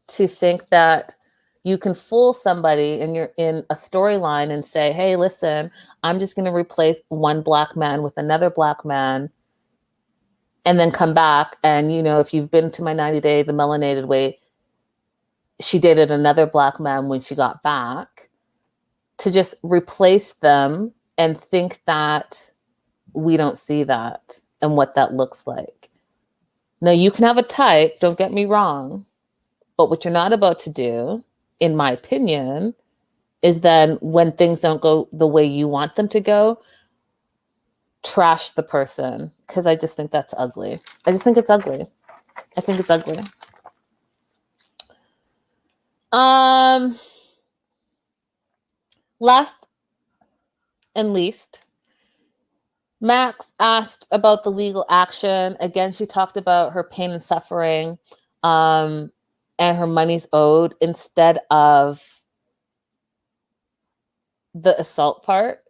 to think that you can fool somebody and you're in a storyline and say, hey, listen, I'm just going to replace one black man with another black man, and then come back. And, you know, if you've been to my 90-day, the Melanated way, she dated another black man when she got back, to just replace them and think that we don't see that and what that looks like. Now, you can have a type, don't get me wrong, but what you're not about to do, in my opinion, is then when things don't go the way you want them to go, trash the person, because I just think that's ugly. I just think it's ugly. I think it's ugly. Last and least, Max asked about the legal action. Again, she talked about her pain and suffering, and her money's owed instead of the assault part.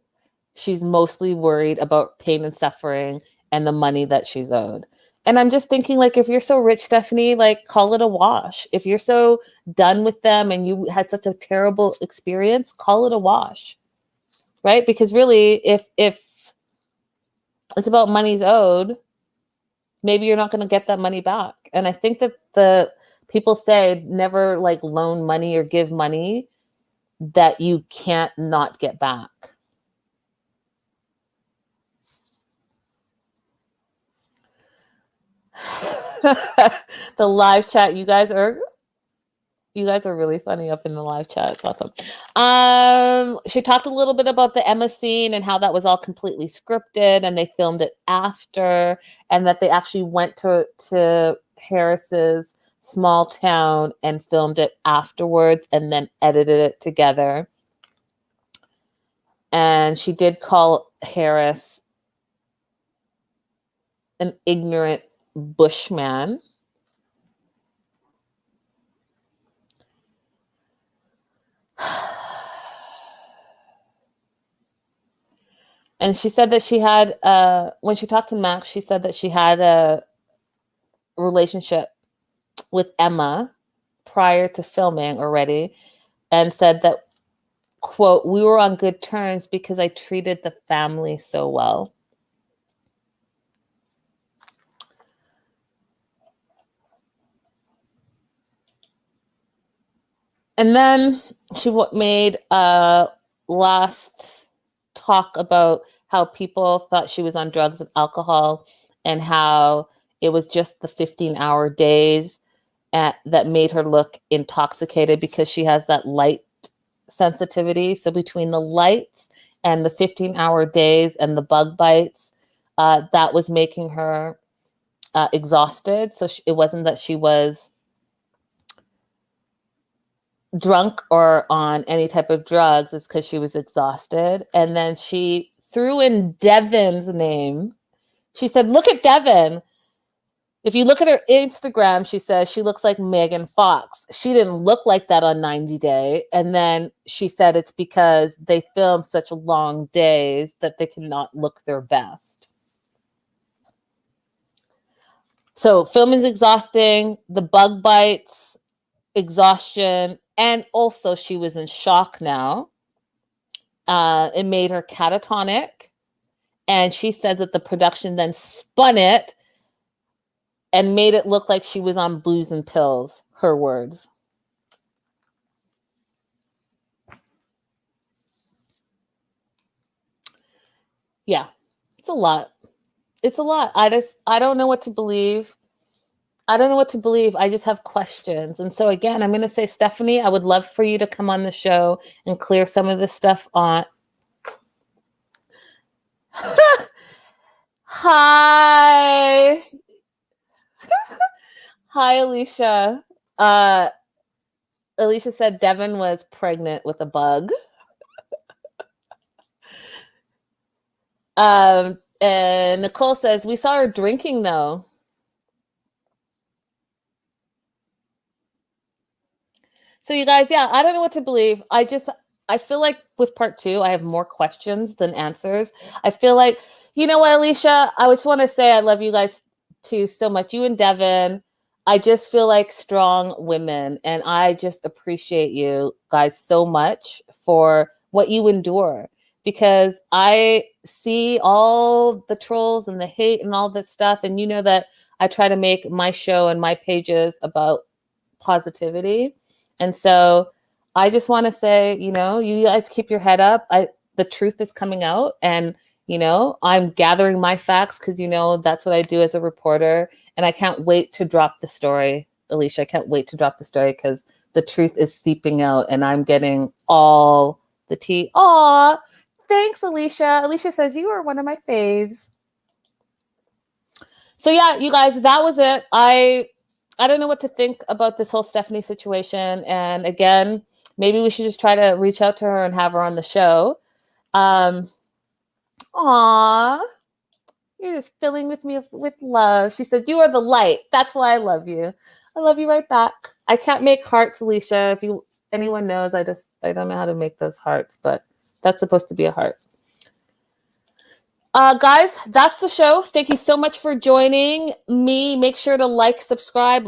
She's mostly worried about pain and suffering and the money that she's owed. And I'm just thinking, like, if you're so rich, Stephanie, like, call it a wash. If you're so done with them and you had such a terrible experience, call it a wash, right? Because really, if it's about money's owed, maybe you're not going to get that money back. And I think that the people say never like loan money or give money that you can't not get back. The live chat, you guys are really funny up in the live chat. It's awesome. She talked a little bit about the Emma scene and how that was all completely scripted and they filmed it after, and that they actually went to Harris's small town and filmed it afterwards and then edited it together. And she did call Harris an ignorant bushman. And she said that she had, when she talked to Max, she said that she had a relationship with Emma prior to filming already, and said that, quote, "We were on good terms because I treated the family so well." And then she made a last talk about how people thought she was on drugs and alcohol, and how it was just the 15-hour days that made her look intoxicated because she has that light sensitivity. So between the lights and the 15-hour days and the bug bites, that was making her exhausted. So it wasn't that she was drunk or on any type of drugs, it's because she was exhausted. And then she threw in Devin's name. She said, "Look at Devin. If you look at her Instagram," she says, "she looks like Megan Fox. She didn't look like that on 90 Day." And then she said it's because they film such long days that they cannot look their best. So filming's exhausting, the bug bites, exhaustion, and also she was in shock now. It made her catatonic. And she said that the production then spun it and made it look like she was on booze and pills, her words. Yeah, it's a lot. It's a lot. I don't know what to believe. I don't know what to believe. I just have questions. And so again, I'm going to say, Stephanie, I would love for you to come on the show and clear some of this stuff on. Hi. Hi, Alicia. Alicia said Devin was pregnant with a bug. And Nicole says, "We saw her drinking though." So you guys, yeah, I don't know what to believe. I feel like with part 2, I have more questions than answers. I feel like, you know what, Alicia, I just want to say I love you guys too so much. You and Devin, I just feel like strong women, and I just appreciate you guys so much for what you endure, because I see all the trolls and the hate and all this stuff, and you know that I try to make my show and my pages about positivity. And so I just want to say, you know, you guys keep your head up. The truth is coming out, and, you know, I'm gathering my facts because, you know, that's what I do as a reporter. And I can't wait to drop the story, Alicia. I can't wait to drop the story because the truth is seeping out and I'm getting all the tea. Aw, thanks, Alicia. Alicia says you are one of my faves. So yeah, you guys, that was it. I don't know what to think about this whole Stephanie situation. And again, maybe we should just try to reach out to her and have her on the show. Aw, you're just filling with me with love. She said, you are the light. That's why I love you. I love you right back. I can't make hearts, Alicia. If anyone knows, I don't know how to make those hearts, but that's supposed to be a heart. Guys, that's the show. Thank you so much for joining me. Make sure to like, subscribe.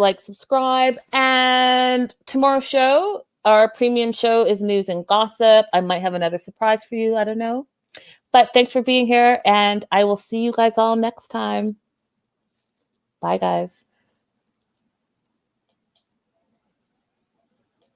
And tomorrow's show, our premium show, is news and gossip. I might have another surprise for you. I don't know. But thanks for being here, and I will see you guys all next time. Bye, guys.